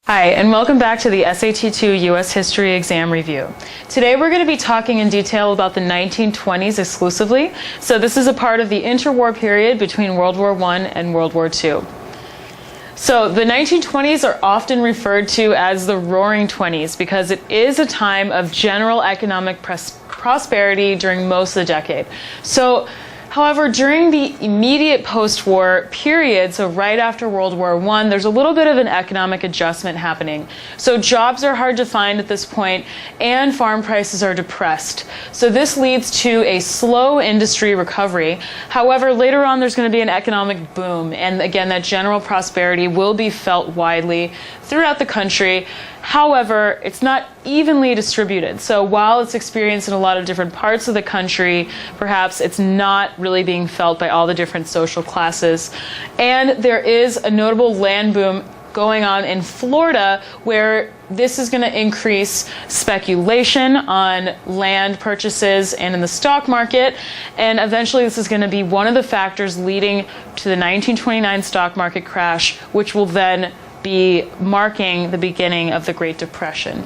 Hi, and welcome back to the SAT2 U.S. History Exam Review. Today we're going to be talking in detail about the 1920s exclusively. So this is a part of the interwar period between World War I and World War II. So the 1920s are often referred to as the Roaring Twenties because it is a time of general economic prosperity during most of the decade. However, during the immediate post-war period, so right after World War I, there's a little bit of an economic adjustment happening. So jobs are hard to find at this point, and farm prices are depressed. So this leads to a slow industry recovery. However, later on, there's going to be an economic boom, and again, that general prosperity will be felt widely throughout the country. However, it's not evenly distributed. So while it's experienced in a lot of different parts of the country, perhaps it's not really being felt by all the different social classes. And there is a notable land boom going on in Florida where this is going to increase speculation on land purchases and in the stock market. And eventually this is going to be one of the factors leading to the 1929 stock market crash, which will then be marking the beginning of the Great Depression.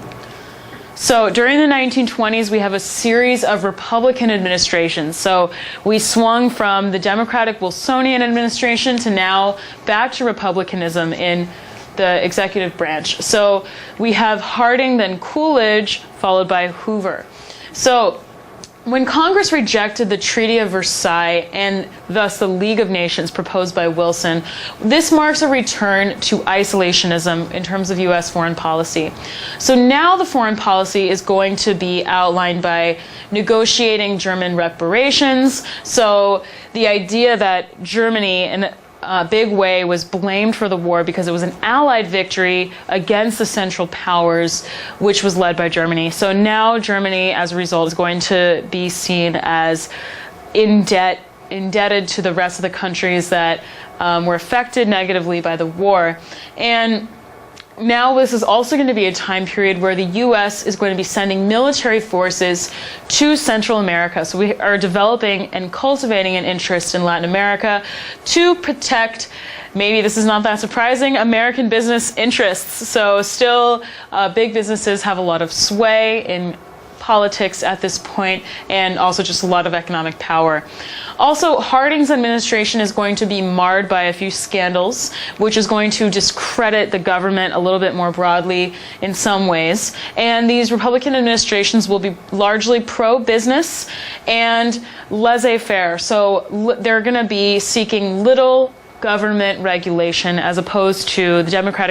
So during the 1920s, we have a series of Republican administrations. So we swung from the Democratic Wilsonian administration to now back to Republicanism in the executive branch. So we have Harding, then Coolidge, followed by Hoover. So when Congress rejected the Treaty of Versailles and thus the League of Nations proposed by Wilson, this marks a return to isolationism in terms of U.S. foreign policy. So now the foreign policy is going to be outlined by negotiating German reparations. So the idea that Germany, in a big way, was blamed for the war because it was an Allied victory against the Central Powers, which was led by Germany. So now Germany, as a result, is going to be seen as indebted to the rest of the countries that were affected negatively by the war. And now this is also going to be a time period where the U.S. is going to be sending military forces to Central America. So we are developing and cultivating an interest in Latin America to protect, maybe this is not that surprising, American business interests. So still, big businesses have a lot of sway in politics at this point, and also just a lot of economic power. Also, Harding's administration is going to be marred by a few scandals, which is going to discredit the government a little bit more broadly in some ways. And these Republican administrations will be largely pro-business and laissez-faire. So they're going to be seeking little government regulation as opposed to the Democratic